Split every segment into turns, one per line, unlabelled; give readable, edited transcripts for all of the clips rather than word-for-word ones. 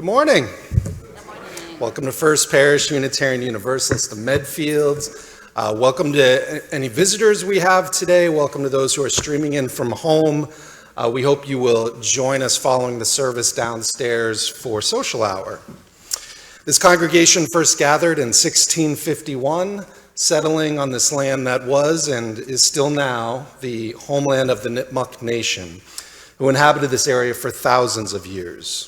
Good morning. Welcome to First Parish Unitarian Universalist of Medfield. Welcome to any visitors we have today. Welcome to those who are streaming in from home. We hope you will join us following the service downstairs for social hour. This congregation first gathered in 1651, settling on this land that was and is still now the homeland of the Nipmuc Nation, who inhabited this area for thousands of years.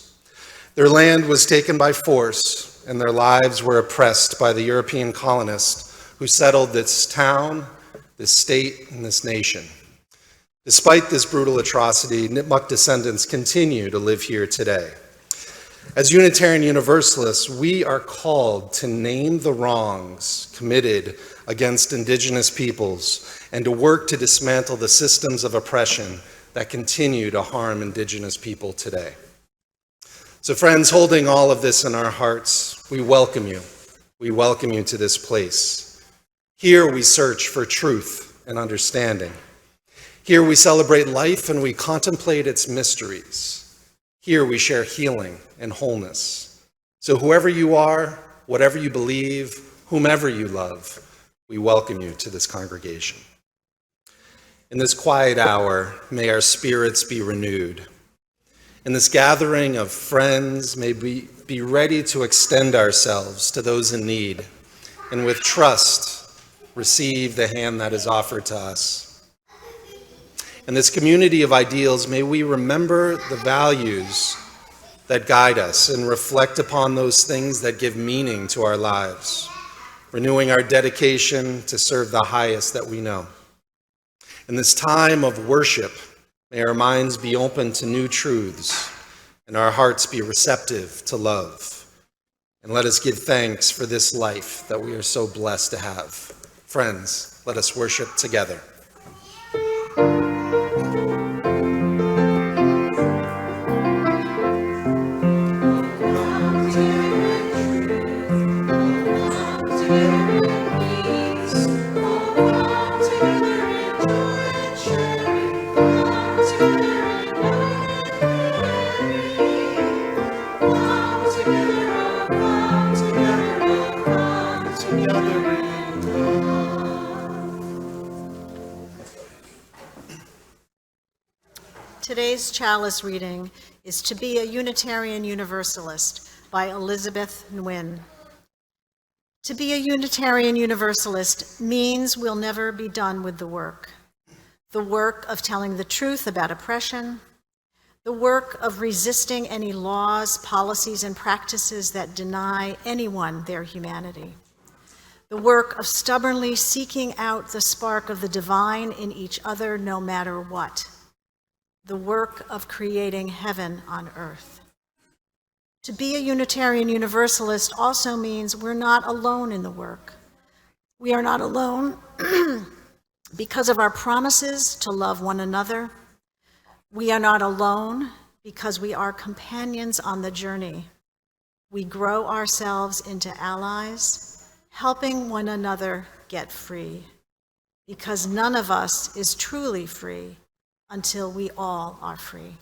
Their land was taken by force, and their lives were oppressed by the European colonists who settled this town, this state, and this nation. Despite this brutal atrocity, Nipmuc descendants continue to live here today. As Unitarian Universalists, we are called to name the wrongs committed against Indigenous peoples and to work to dismantle the systems of oppression that continue to harm Indigenous people today. So friends, holding all of this in our hearts, we welcome you. We welcome you to this place. Here we search for truth and understanding. Here we celebrate life and we contemplate its mysteries. Here we share healing and wholeness. So whoever you are, whatever you believe, whomever you love, we welcome you to this congregation. In this quiet hour, may our spirits be renewed. In this gathering of friends, may we be ready to extend ourselves to those in need, and with trust, receive the hand that is offered to us. In this community of ideals, may we remember the values that guide us and reflect upon those things that give meaning to our lives, renewing our dedication to serve the highest that we know. In this time of worship, may our minds be open to new truths and our hearts be receptive to love. And let us give thanks for this life that we are so blessed to have. Friends, let us worship together.
Today's chalice reading is To Be a Unitarian Universalist by Elizabeth Nguyen. To be a Unitarian Universalist means we'll never be done with the work of telling the truth about oppression, the work of resisting any laws, policies, and practices that deny anyone their humanity, the work of stubbornly seeking out the spark of the divine in each other no matter what, the work of creating heaven on earth. To be a Unitarian Universalist also means we're not alone in the work. We are not alone because of our promises to love one another. We are not alone because we are companions on the journey. We grow ourselves into allies, helping one another get free, because none of us is truly free until we all are free.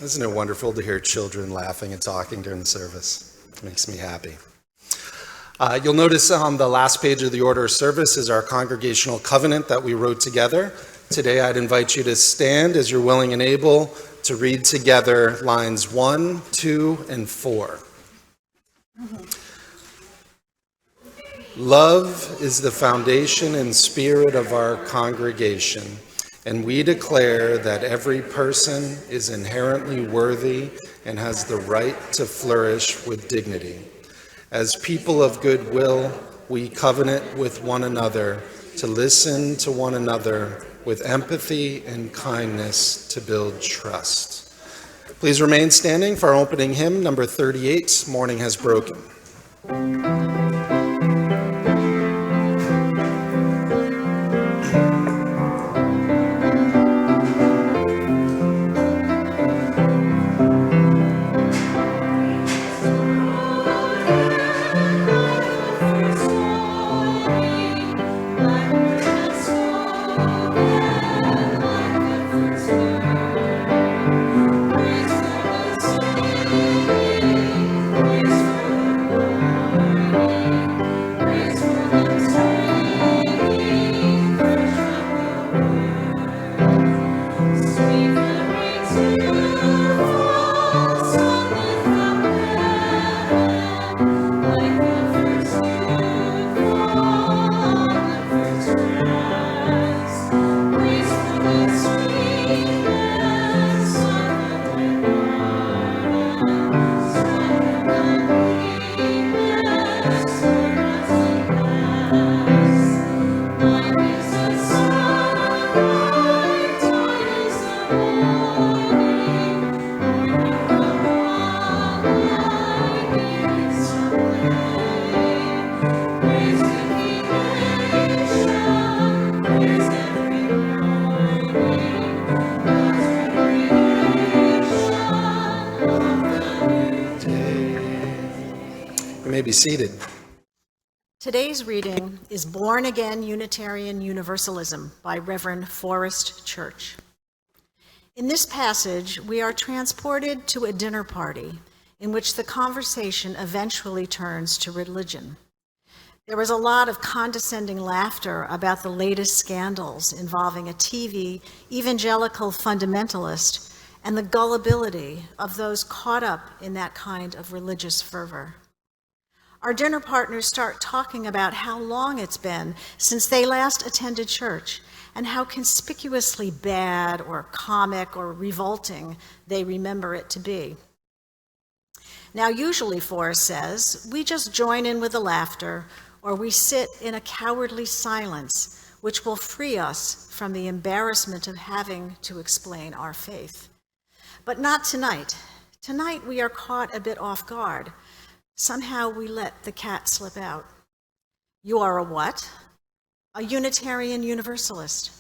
Isn't it wonderful to hear children laughing and talking during the service? It makes me happy. You'll notice on the last page of the order of service is our congregational covenant that we wrote together. Today I'd invite you to stand as you're willing and able to read together lines 1, 2, and 4. Love is the foundation and spirit of our congregation, and we declare that every person is inherently worthy and has the right to flourish with dignity. As people of goodwill, we covenant with one another to listen to one another with empathy and kindness to build trust. Please remain standing for our opening hymn, number 38, Morning Has Broken. Be seated.
Today's reading is Born Again Unitarian Universalism by Reverend Forrest Church. In this passage, we are transported to a dinner party in which the conversation eventually turns to religion. There was a lot of condescending laughter about the latest scandals involving a TV evangelical fundamentalist and the gullibility of those caught up in that kind of religious fervor. Our dinner partners start talking about how long it's been since they last attended church and how conspicuously bad or comic or revolting they remember it to be. Now, usually, Forrest says, we just join in with the laughter or we sit in a cowardly silence, which will free us from the embarrassment of having to explain our faith. But not tonight. Tonight, we are caught a bit off guard. Somehow we let the cat slip out. You are a what? A Unitarian Universalist.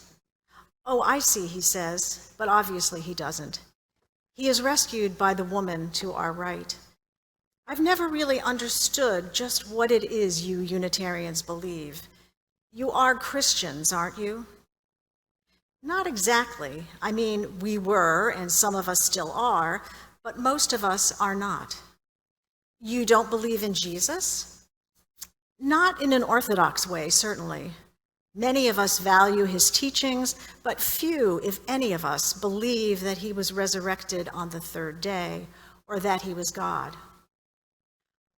Oh, I see, he says, but obviously he doesn't. He is rescued by the woman to our right. I've never really understood just what it is you Unitarians believe. You are Christians, aren't you? Not exactly. I mean, we were, and some of us still are, but most of us are not. You don't believe in Jesus? Not in an orthodox way, certainly. Many of us value his teachings, but few, if any of us, believe that he was resurrected on the third day or that he was God.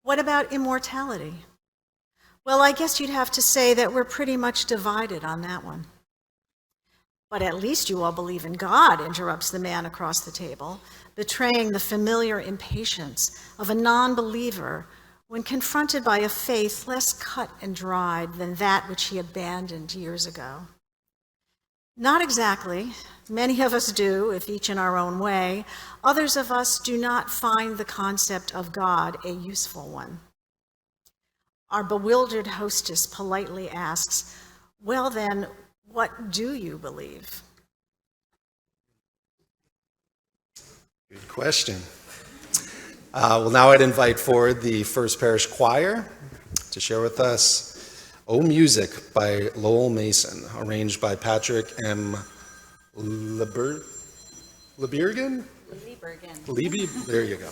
What about immortality? Well, I guess you'd have to say that we're pretty much divided on that one. But at least you all believe in God, interrupts the man across the table, betraying the familiar impatience of a non-believer when confronted by a faith less cut and dried than that which he abandoned years ago. Not exactly. Many of us do, if each in our own way. Others of us do not find the concept of God a useful one. Our bewildered hostess politely asks, well then, what do you believe?
Good question. Well, now I'd invite forward the First Parish Choir to share with us "O Music" by Lowell Mason, arranged by Patrick M. Lebiergan? Libby, there you go.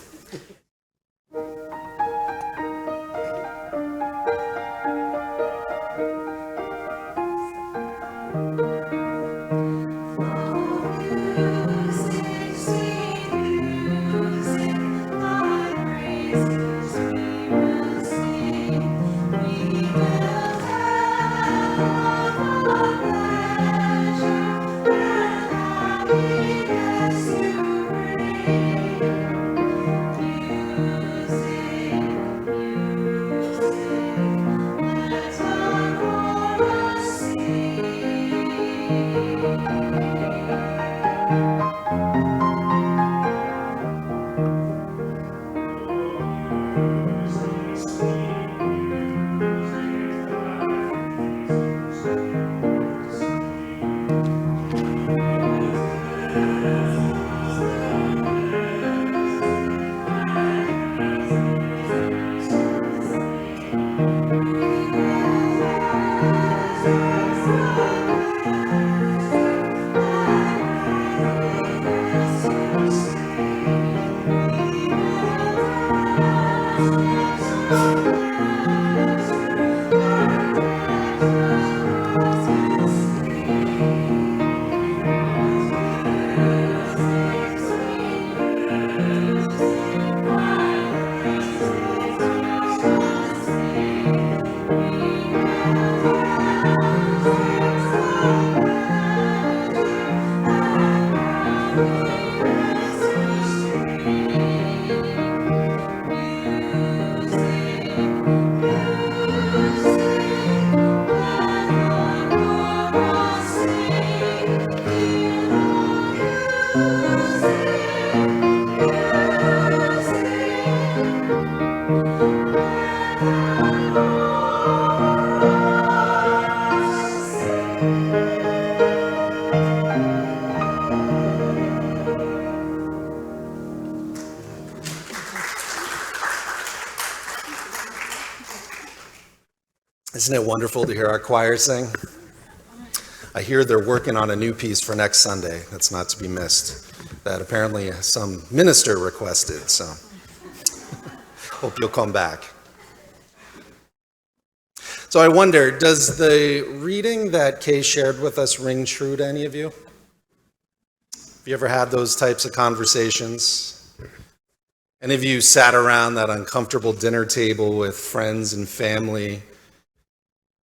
Isn't it wonderful to hear our choir sing? I hear they're working on a new piece for next Sunday. That's not to be missed. That apparently some minister requested, so hope you'll come back. So I wonder, does the reading that Kay shared with us ring true to any of you? Have you ever had those types of conversations? Any of you sat around that uncomfortable dinner table with friends and family?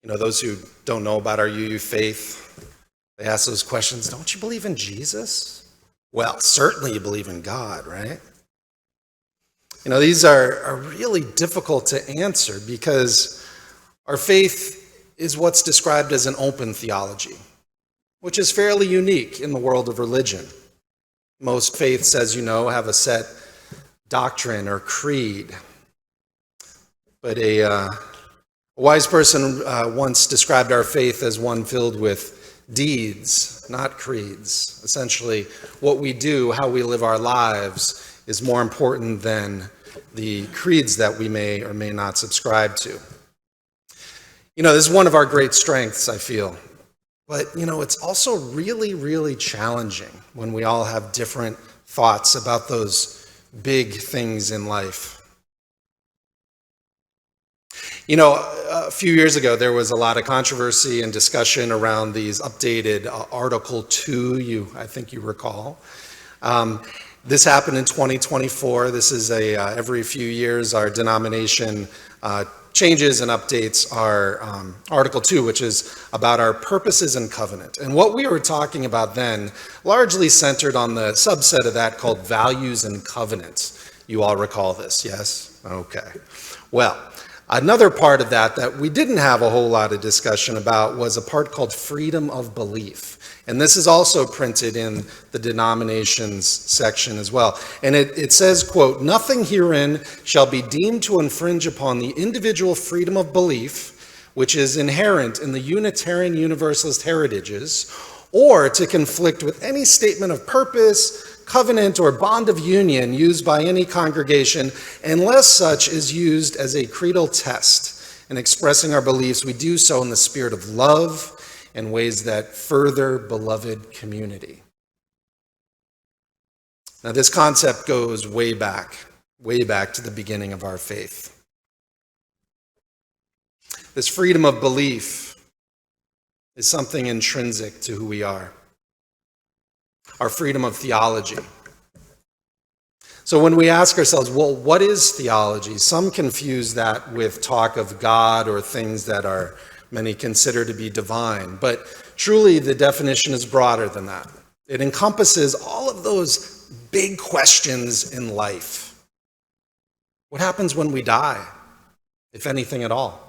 You know, those who don't know about our UU faith, they ask those questions, don't you believe in Jesus? Well, certainly you believe in God, right? You know, these are really difficult to answer because our faith is what's described as an open theology, which is fairly unique in the world of religion. Most faiths, as you know, have a set doctrine or creed. But a wise person once described our faith as one filled with deeds, not creeds. Essentially, what we do, how we live our lives, is more important than the creeds that we may or may not subscribe to. You know, this is one of our great strengths, I feel. But, you know, it's also really, really challenging when we all have different thoughts about those big things in life. You know, a few years ago, there was a lot of controversy and discussion around these updated Article 2, I think you recall. This happened in 2024. This is every few years, our denomination changes and updates our Article 2, which is about our purposes and covenant. And what we were talking about then largely centered on the subset of that called values and covenants. You all recall this, yes? Okay. Well, another part of that we didn't have a whole lot of discussion about was a part called freedom of belief. And this is also printed in the denominations section as well. And it says, quote, "Nothing herein shall be deemed to infringe upon the individual freedom of belief, which is inherent in the Unitarian Universalist heritages, or to conflict with any statement of purpose, covenant, or bond of union used by any congregation, unless such is used as a creedal test. In expressing our beliefs, we do so in the spirit of love, in ways that further beloved community." Now, this concept goes way back to the beginning of our faith. This freedom of belief is something intrinsic to who we are. Our freedom of theology. So when we ask ourselves, well, what is theology? Some confuse that with talk of God or things that many consider to be divine. But truly, the definition is broader than that. It encompasses all of those big questions in life. What happens when we die, if anything at all?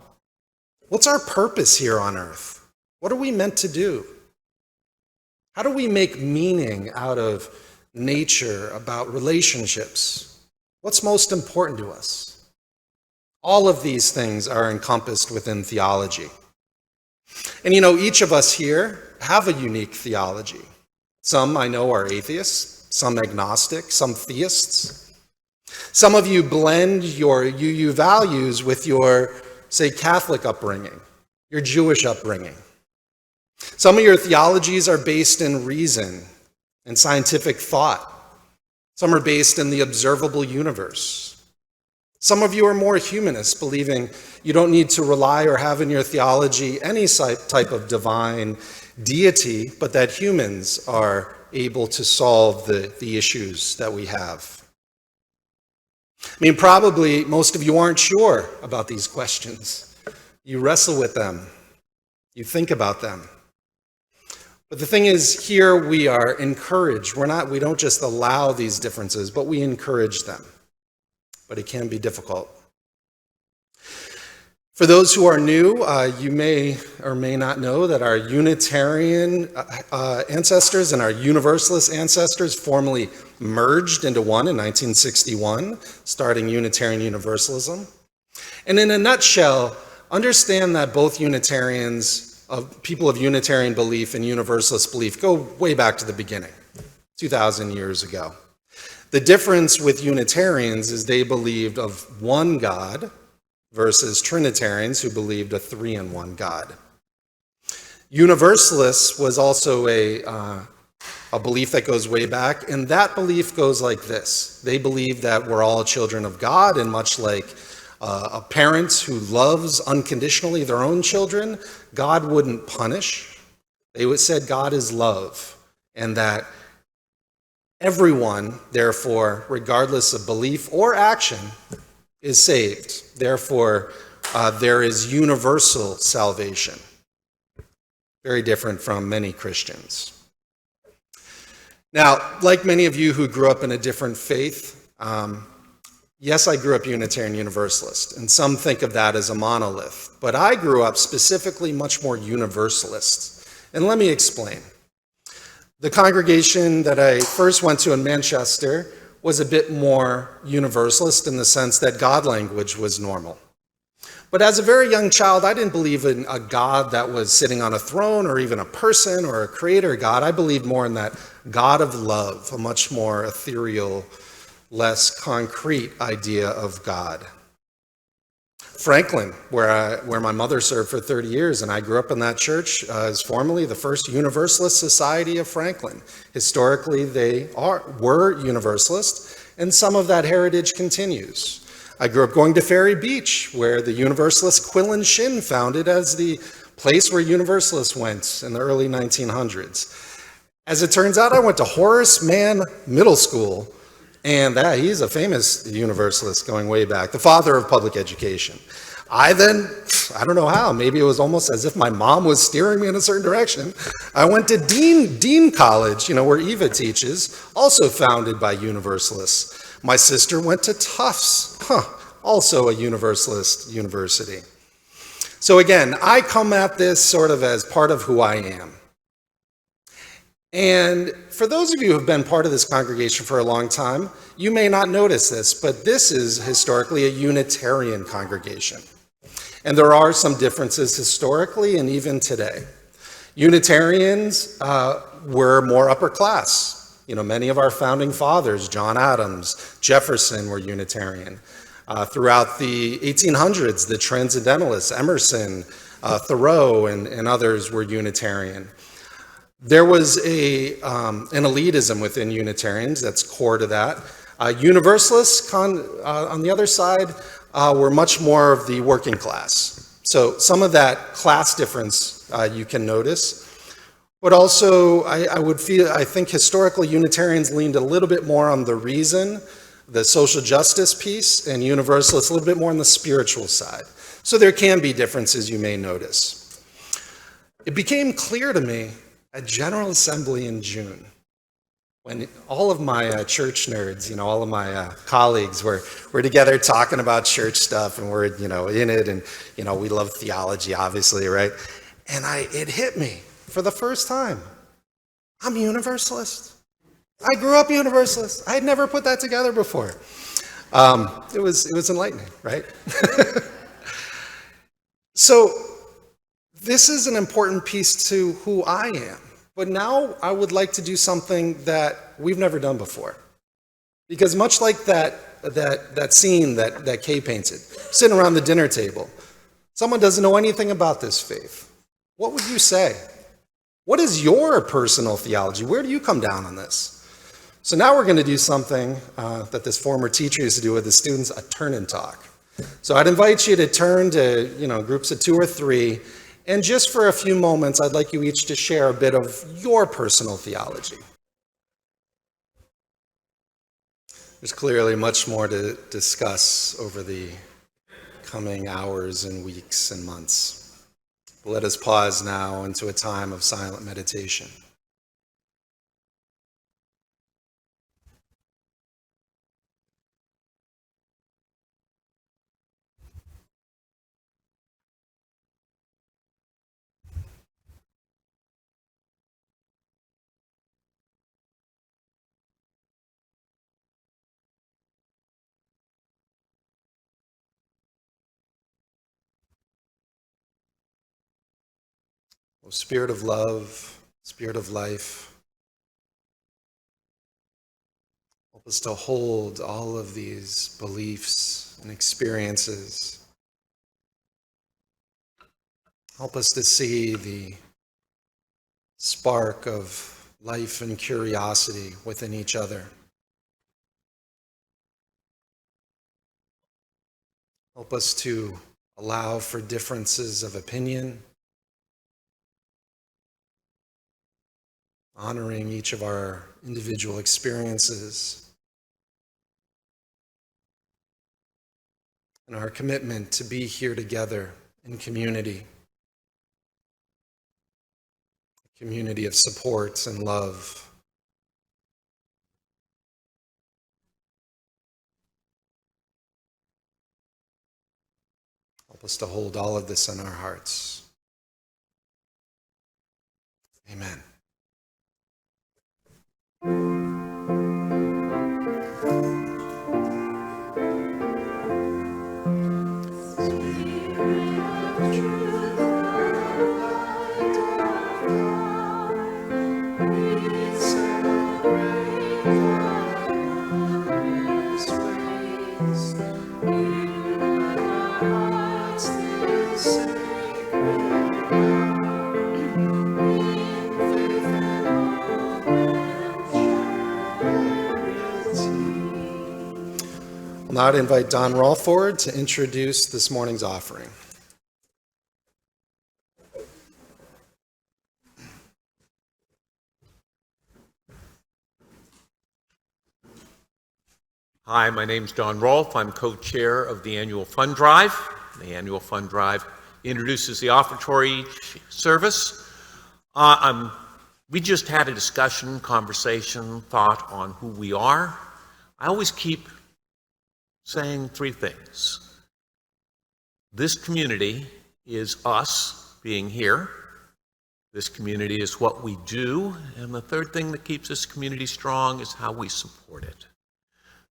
What's our purpose here on earth? What are we meant to do? How do we make meaning out of nature, about relationships? What's most important to us? All of these things are encompassed within theology. And each of us here have a unique theology. Some I know are atheists, some agnostic, some theists. Some of you blend your UU values with your, say, Catholic upbringing, your Jewish upbringing. Some of your theologies are based in reason and scientific thought. Some are based in the observable universe. Some of you are more humanists, believing you don't need to rely or have in your theology any type of divine deity, but that humans are able to solve the issues that we have. Probably most of you aren't sure about these questions. You wrestle with them. You think about them. But the thing is, here we are encouraged. We don't just allow these differences, but we encourage them. But it can be difficult. For those who are new, you may or may not know that our Unitarian ancestors and our Universalist ancestors formally merged into one in 1961, starting Unitarian Universalism. And in a nutshell, understand that both Unitarians, people of Unitarian belief and Universalist belief, go way back to the beginning, 2,000 years ago. The difference with Unitarians is they believed of one God versus Trinitarians who believed a three-in-one God. Universalists was also a belief that goes way back, and that belief goes like this. They believe that we're all children of God, and much like a parent who loves unconditionally their own children, God wouldn't punish. They said God is love, and that everyone, therefore, regardless of belief or action, is saved. Therefore, there is universal salvation. Very different from many Christians. Now, like many of you who grew up in a different faith, yes, I grew up Unitarian Universalist, and some think of that as a monolith, but I grew up specifically much more Universalist. And let me explain. The congregation that I first went to in Manchester was a bit more Universalist in the sense that God language was normal. But as a very young child, I didn't believe in a God that was sitting on a throne or even a person or a creator God. I believed more in that God of love, a much more ethereal, less concrete idea of God. Franklin, where my mother served for 30 years, and I grew up in that church, is formerly the First Universalist Society of Franklin. Historically, they were Universalist, and some of that heritage continues. I grew up going to Ferry Beach, where the Universalist Quillen Shin founded as the place where Universalists went in the early 1900s. As it turns out, I went to Horace Mann Middle School, and he's a famous Universalist going way back, the father of public education. I don't know how, maybe it was almost as if my mom was steering me in a certain direction. I went to Dean College, where Eva teaches, also founded by Universalists. My sister went to Tufts, also a Universalist university. So again, I come at this sort of as part of who I am. And for those of you who have been part of this congregation for a long time, you may not notice this, but this is historically a Unitarian congregation. And there are some differences historically and even today. Unitarians were more upper class. Many of our founding fathers, John Adams, Jefferson, were Unitarian. Throughout the 1800s, the Transcendentalists, Emerson, Thoreau, and others were Unitarian. There was an elitism within Unitarians that's core to that. Universalists, on the other side, were much more of the working class. So some of that class difference you can notice. But also, I think historical Unitarians leaned a little bit more on the reason, the social justice piece, and Universalists a little bit more on the spiritual side. So there can be differences you may notice. It became clear to me at General Assembly in June, when all of my church nerds, all of my colleagues were together talking about church stuff, and we're, in it, and, we love theology, obviously, right? And it hit me for the first time. I'm a Universalist. I grew up Universalist. I had never put that together before. It was enlightening, right? So this is an important piece to who I am. But now I would like to do something that we've never done before. Because much like that scene that Kay painted, sitting around the dinner table, someone doesn't know anything about this faith. What would you say? What is your personal theology? Where do you come down on this? So now we're going to do something that this former teacher used to do with his students, a turn and talk. So I'd invite you to turn to, groups of 2 or 3, and just for a few moments, I'd like you each to share a bit of your personal theology. There's clearly much more to discuss over the coming hours and weeks and months. But let us pause now into a time of silent meditation. O Spirit of love, Spirit of life, help us to hold all of these beliefs and experiences. Help us to see the spark of life and curiosity within each other. Help us to allow for differences of opinion, honoring each of our individual experiences, and our commitment to be here together in community, a community of support and love. Help us to hold all of this in our hearts. Amen. Now I'd invite Don Rolfe forward to introduce this morning's offering.
Hi, my name's Don Rolfe. I'm co-chair of the annual fund drive. The annual fund drive introduces the offertory service. We just had a discussion, conversation, thought on who we are. I always keep saying 3 things. This community is us being here. This community is what we do. And the third thing that keeps this community strong is how we support it.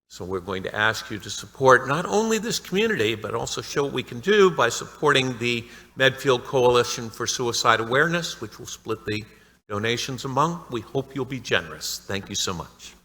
So we're going to ask you to support not only this community, but also show what we can do by supporting the Medfield Coalition for Suicide Awareness, which will split the donations among. We hope you'll be generous. Thank you so much.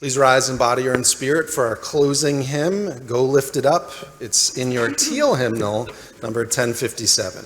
Please rise in body or in spirit for our closing hymn, Go Lift It Up. It's in your teal hymnal, number 1057.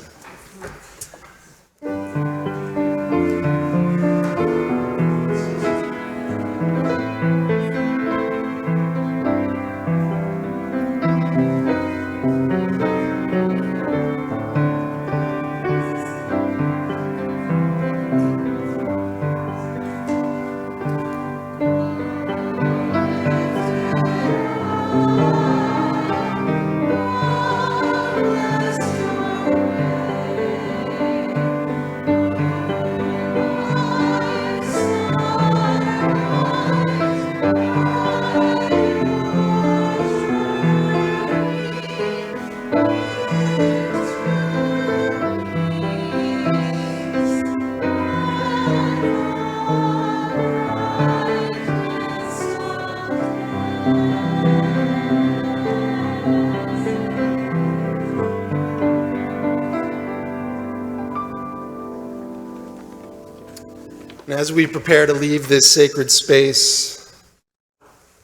And as we prepare to leave this sacred space,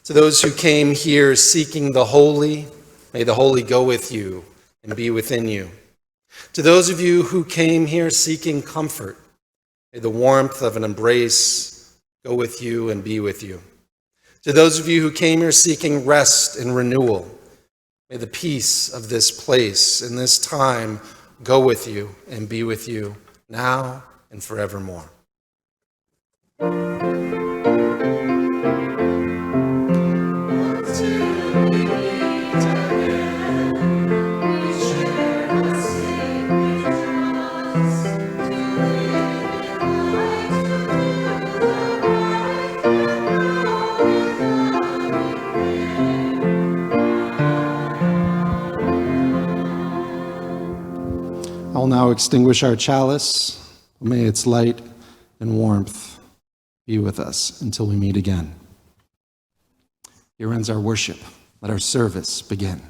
to those who came here seeking the holy, may the holy go with you and be within you. To those of you who came here seeking comfort, may the warmth of an embrace go with you and be with you. To those of you who came here seeking rest and renewal, may the peace of this place and this time go with you and be with you now and forevermore. I'll now extinguish our chalice. May its light and warmth be with us until we meet again. Here ends our worship. Let our service begin.